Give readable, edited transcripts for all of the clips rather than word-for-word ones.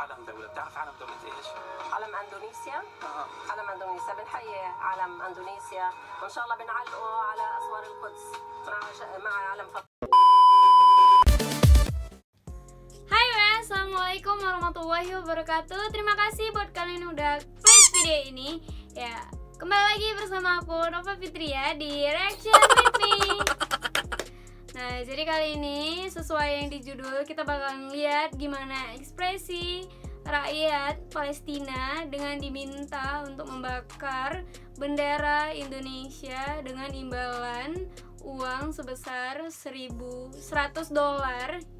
علم دولة. بتعرف علم دولة ايش؟ علم اندونيسيا. علم اندونيسيا بنحيي علم اندونيسيا، وان شاء الله بنعلقه على اسوار القدس مع علم Hai guys, assalamualaikum warahmatullahi wabarakatuh. Terima kasih buat kalian yang udah klik video ini. Ya, kembali lagi bersama aku Nova Fitria di Reaction with Me. Nah, jadi kali ini sesuai yang di judul, kita bakalan lihat gimana ekspresi rakyat Palestina dengan diminta untuk membakar bendera Indonesia dengan imbalan uang sebesar $100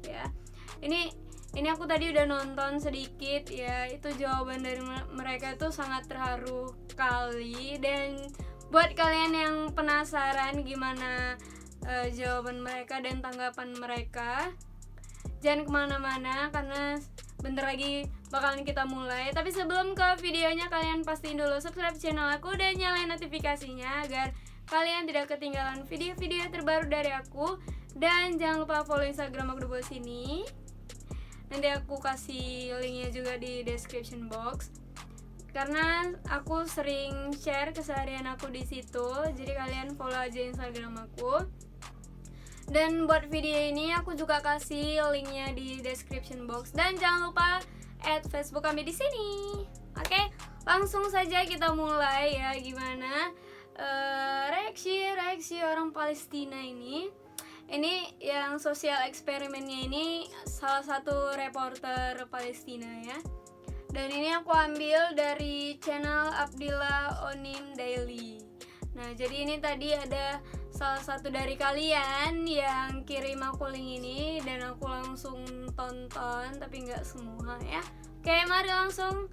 ya. Ini aku tadi udah nonton sedikit ya, itu jawaban dari mereka tuh sangat terharu kali. Dan buat kalian yang penasaran gimana jawaban mereka dan tanggapan mereka, jangan kemana-mana karena bentar lagi bakalan kita mulai. Tapi sebelum ke videonya, kalian pastiin dulu subscribe channel aku dan nyalain notifikasinya agar kalian tidak ketinggalan video-video terbaru dari aku. Dan jangan lupa follow Instagram aku di bawah sini. Nanti aku kasih linknya juga di description box, karena aku sering share keseharian aku di situ. Jadi kalian follow aja Instagram aku. Dan buat video ini aku juga kasih linknya di description box. Dan jangan lupa add Facebook kami di sini. Oke, langsung saja kita mulai ya. Gimana reaksi orang Palestina ini. Ini yang sosial eksperimennya ini salah satu reporter Palestina ya. Dan ini aku ambil dari channel Abdillah Onim Daily. Nah, jadi ini tadi ada salah satu dari kalian yang kirim aku link ini dan aku langsung tonton, tapi nggak semua ya. Oke, mari langsung.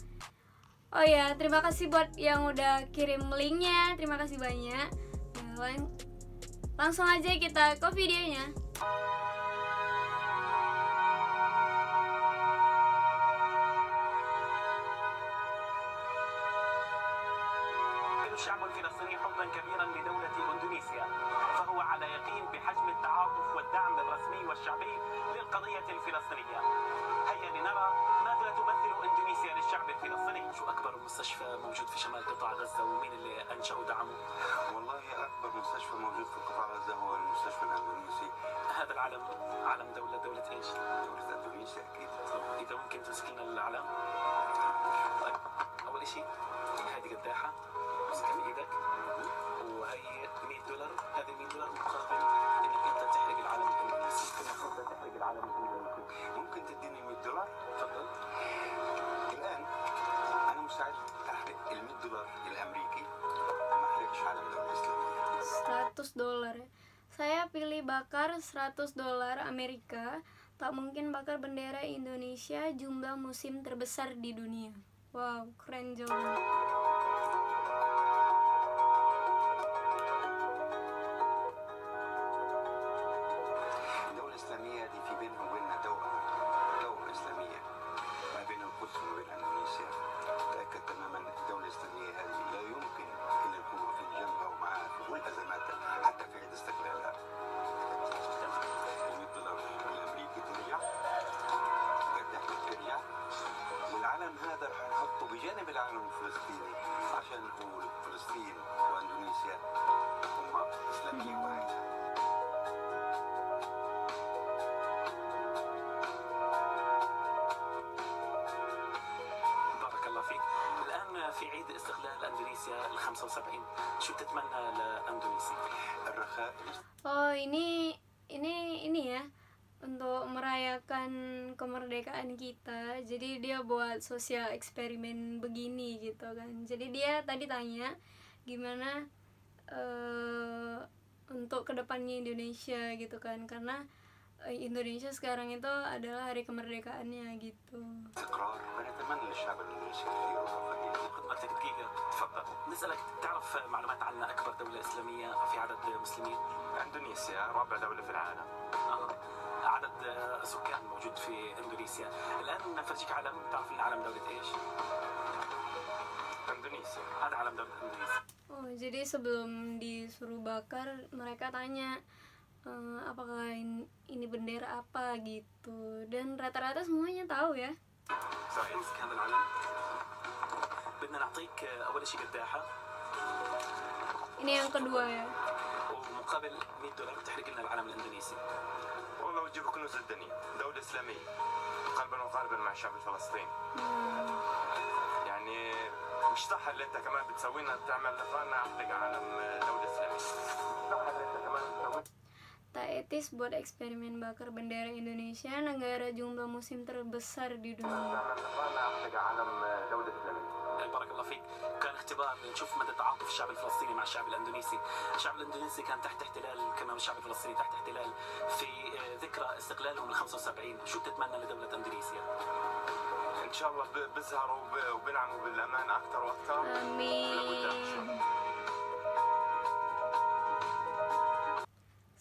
Oh ya, terima kasih buat yang udah kirim linknya, terima kasih banyak. Nah, langsung aja kita ke videonya. الشعب الفلسطيني حبا كبيرا لدولة إندونيسيا، فهو على يقين بحجم التعاطف والدعم الرسمي والشعبي للقضية الفلسطينية. هيا لنرى ماذا تمثل إندونيسيا للشعب الفلسطيني. شو أكبر مستشفى موجود في شمال قطاع غزة ومين اللي أنشأ ودعمه؟ والله أكبر مستشفى موجود في قطاع غزة هو المستشفى الأندونيسي. هذا العلم علم دولة إيش؟ دولة أندونيسيا أكيد. إذا ممكن تمسك لنا العلم. طيب، أول شيء هذه قداحة امسكها بإيدك، وهي $100. هذه $100 مقابل إنك أنت تحرق العلم الإندونيسي. كنا فرصة تحرق العلم الإندونيسي. ممكن تديني $100؟ تفضل. الآن أنا مستعد أحرق $100 الأمريكي، ما أحرقش علم الدولة الإسلامية. $100 ya. Saya pilih bakar $100 Amerika. Tak mungkin bakar bendera Indonesia, jumlah musim terbesar di dunia. Wow, keren jawaban. الدولة الإسلامية دي في بينها وبيننا توأمة إسلامية ما بين القدس وما بين أندونيسيا. تأكد تماما الدولة الإسلامية هذه لا يمكن أن نكون واقفين جنبها ومعها في كل أزماتها حتى في عيد استقلالها. $100 الأمريكي ترجع، قداحة ترجع، والعلم هذا رح نحطه بجانب العلم الفلسطيني عشان نقول فلسطين وأندونيسيا هما إسلامية واحدة. بارك الله فيك. الآن في عيد استقلال أندونيسيا ال75، شو بتتمنى لأندونيسيا؟ الرخاء. Oh, ini ya, untuk merayakan kemerdekaan kita. Jadi dia buat sosial eksperimen begini gitu kan. Jadi dia tadi tanya gimana untuk kedepannya Indonesia gitu kan, karena Indonesia sekarang itu adalah hari kemerdekaannya gitu. استقرار ونتمنى للشعب الاندونيسي خير ورفاهيه. خدمتك دقيقة، تفضل. نسألك، تعرف معلومات عن أكبر دولة إسلامية في عدد مسلمين؟ اندونيسيا رابع دوله في العالم. عدد سكان موجود في إندونيسيا. الآن نفرجيك علم، تعرف إن علم دولة إيش؟ اندونيسيا. هذا علم دولة إندونيسيا. Oh, jadi sebelum disuruh bakar, mereka tanya apakah ini bendera apa gitu, dan rata-rata semuanya tahu ya. امسك هذا العلم. بدنا نعطيك اول شيء قداحه Ini yang kedua ya. ومقابل $100 تحرق لنا العلم الاندونيسي. والله وتجيب كنوز الدنيا، دولة إسلامية قلبا وقالبا مع الشعب الفلسطيني. يعني مش صح اللي انت كمان بتسوينا تعمل لفانا احرق علم دولة إسلامية. صح اللي انت كمان بتسوي. Tak etis buat eksperimen bakar bendera Indonesia, negara jumlah muslim terbesar di dunia. تعمل لفانا احرق علم دولة إسلامية. بارك الله فيك. كان اختبار نشوف مدى تعاطف الشعب الفلسطيني مع الشعب الاندونيسي. الشعب الاندونيسي كان تحت احتلال كما الشعب الفلسطيني تحت احتلال في ذكرى استقلالهم ال 75. شو بتتمنى لدولة اندونيسيا؟ ان شاء الله بيظهروا وبينعموا بالامان اكثر واكثر. Amin.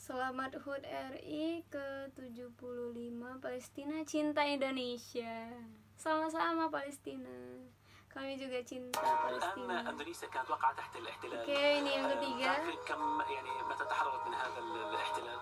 Selamat HUT RI ke-75. Palestina cinta Indonesia. Sama-sama Palestina. Kami juga cinta الان Palestina. اندونيسيا كانت واقعة تحت الاحتلال. Oke, ini yang ketiga. تعرفي كم يعني متى تحررت من هذا الاحتلال؟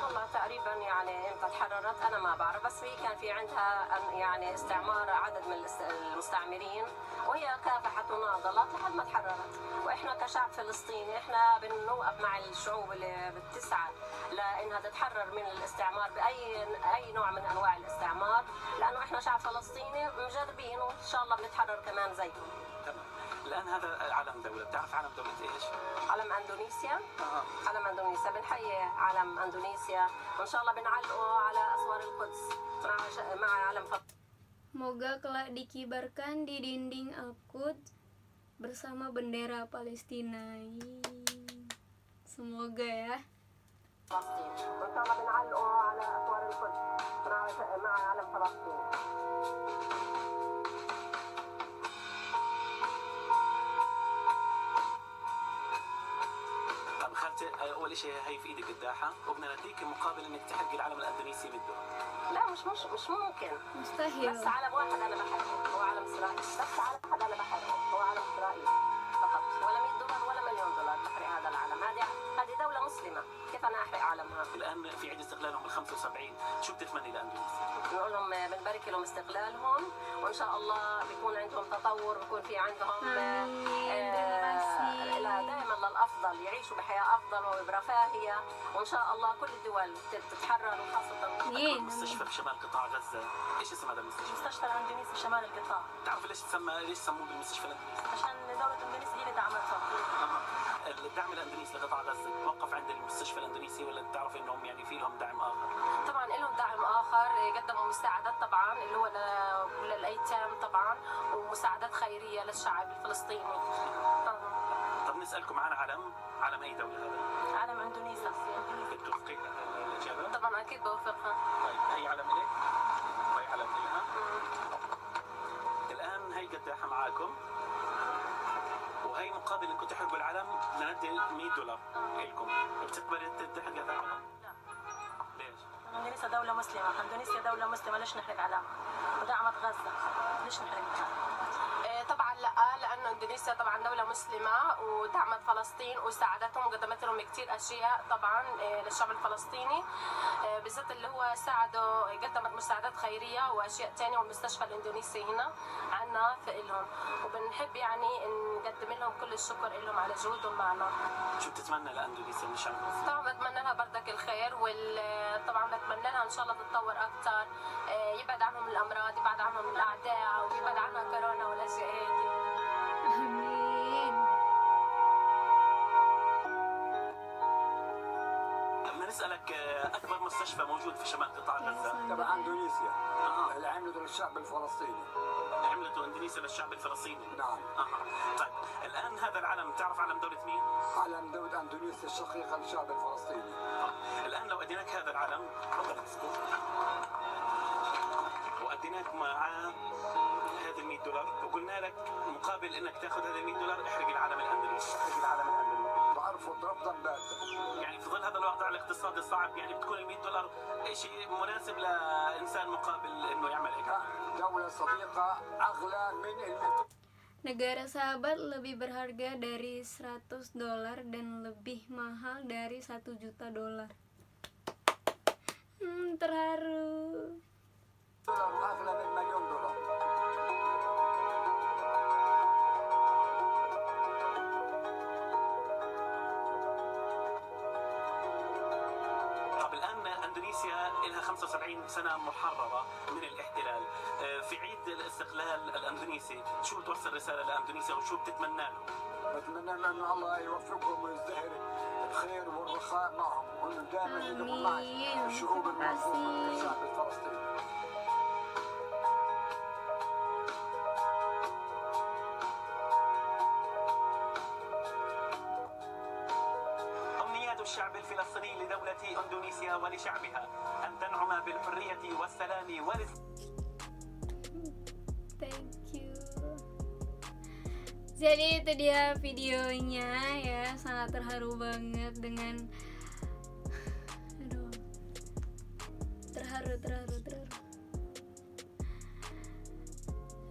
والله تقريبا يعني امتى تحررت انا ما بعرف، بس هي كان في عندها يعني استعمار عدد من المستعمرين، وهي كافحت وناضلت لحد ما تحررت. واحنا كشعب فلسطيني احنا بنوقف مع الشعوب اللي بتسعى لانها تتحرر من الاستعمار باي نوع من انواع الاستعمار، لانه احنا شعب فلسطيني مجربين وان شاء الله بنتحرر كمان زيهم. تمام. الان هذا علم دولة، بتعرف علم دولة ايش؟ علم اندونيسيا، علم اندونيسيا بنحيي علم اندونيسيا، وان شاء الله بنعلقه على اسوار القدس مع علم فلسطين. Semoga kelak dikibarkan di dinding Al-Quds bersama bendera Palestina. Semoga ya. وان شاء الله بنعلقه على اسوار القدس مع علم فلسطين. طب خالتي اول شيء هي في ايدك قداحة وبدنا نديك مقابل انك تحرق العلم الاندونيسي بالدور. لا مش ممكن. Mustahil. بس علم واحد انا بحرقه هو علم اسرائيل، بس علم واحد انا بحرقه هو علم اسرائيل فقط، ولا $100 ولا $1,000,000 بحرق هذا العلم. هذه دولة مسلمة، كيف انا احرق علمها؟ الان في عيد استقلالهم ال 75، شو بتتمني لاندونيسيا؟ بنقول لهم بنبارك لهم استقلالهم، وان شاء الله بيكون عندهم تطور، بيكون في عندهم Amin. Terima kasih. دائما للافضل، يعيشوا بحياه افضل وبرفاهيه، وان شاء الله كل الدول تتحرر، وخاصه Amin. مستشفى في شمال قطاع غزة، ايش اسم هذا المستشفى؟ مستشفى الاندونيسي شمال القطاع، تعرف ليش سموه بالمستشفى الاندونيسي؟ عشان دوله اندونيسيا هي اللي دعمتها. الدعم الاندونيسي لقطاع غزة وقف عند المستشفى الاندونيسي ولا بتعرف انهم يعني في لهم دعم اخر؟ طبعا لهم دعم اخر، قدموا مساعدات طبعا اللي هو للايتام طبعا، ومساعدات خيريه للشعب الفلسطيني. طب نسألكم عن علم اي دولة هذا؟ علم اندونيسيا. بتوافقي الإجابة؟ طبعا اكيد بوافقها. طيب هي علم إلك وهي علم إلها. الآن هي قداحة معاكم وهي مقابل انكم تحرقوا العلم ندي $100 لكم، بتقبلي تحرق هذا العلم؟ لا. ليش؟ اندونيسيا دولة مسلمة، اندونيسيا دولة مسلمة، ليش نحرق علامة؟ ودعمت غزة، ليش نحرق؟ طبعا لا، لانه اندونيسيا طبعا دولة مسلمة ودعمت فلسطين وساعدتهم وقدمت لهم كثير اشياء طبعا للشعب الفلسطيني، بالذات اللي هو ساعدوا، قدمت مساعدات خيرية واشياء ثانية، والمستشفى الاندونيسي هنا عنا فإلهم، وبنحب يعني نقدم لهم كل الشكر لهم على جهودهم معنا. شو بتتمنى لاندونيسيا من الشعب؟ طبعا بتمنى لها بردك الخير، طبعا بتمنى لها ان شاء الله تتطور اكثر، يبعد عنهم الامراض، يبعد عنهم الاعداء، ويبعد عنها كورونا والاشياء هذه. Amin. بدنا نسألك أكبر مستشفى موجود في شمال قطاع غزة؟ تبع اندونيسيا اللي عملته للشعب الفلسطيني. عملته اندونيسيا للشعب الفلسطيني. نعم. طيب الآن هذا العلم تعرف علم دولة مين؟ علم دولة اندونيسيا الشقيقة للشعب الفلسطيني. الآن لو أديناك هذا العلم وأديناك معاه هذا $100 وقلنا لك مقابل انك تاخذ هذا $100 احرق العلم الاندونيسي، احرق العلم الاندونيسي، بعرفه رفضا باتا. يعني في ظل هذا الوضع الاقتصادي الصعب يعني بتكون $100 شيء مناسب لانسان مقابل انه يعمل هيك. دولة صديقة أغلى من Negara sahabat lebih berharga dari $100 dan lebih mahal dari $1 juta. Terharu. $1 أغلى من $1,000,000. لها 75 سنة محررة من الاحتلال. في عيد الاستقلال الأندونيسي شو بتوصل رسالة لأندونيسيا وشو بتتمنى لهم؟ بتمنى ان الله يوفقهم ويزدهر الخير والرخاء معهم، وانه دائما يكونوا مع Amin. الشعوب Terima المنصوره kasih. الشعب الفلسطيني. أمنيات الشعب الفلسطيني لدولة إندونيسيا ولشعبها أن تنعم بالحرية والسلام Thank you. Jadi itu dia videonya ya, sangat terharu banget dengan aduh, terharu.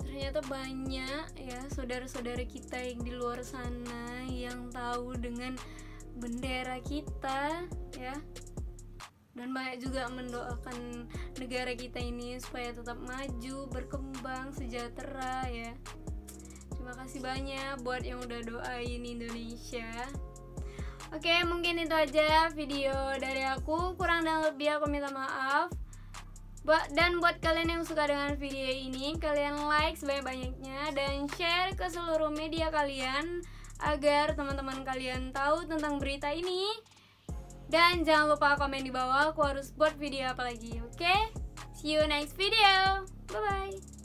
Ternyata banyak ya saudara-saudara kita yang di luar sana yang tahu dengan bendera kita ya, dan banyak juga mendoakan negara kita ini supaya tetap maju, berkembang, sejahtera ya. Terima kasih banyak buat yang udah doain Indonesia. Oke, mungkin itu aja video dari aku. Kurang dan lebih aku minta maaf. Dan buat kalian yang suka dengan video ini, kalian like sebanyak-banyaknya dan share ke seluruh media kalian agar teman-teman kalian tahu tentang berita ini. Dan jangan lupa komen di bawah aku harus buat video apa lagi, oke? See you next video. Bye bye.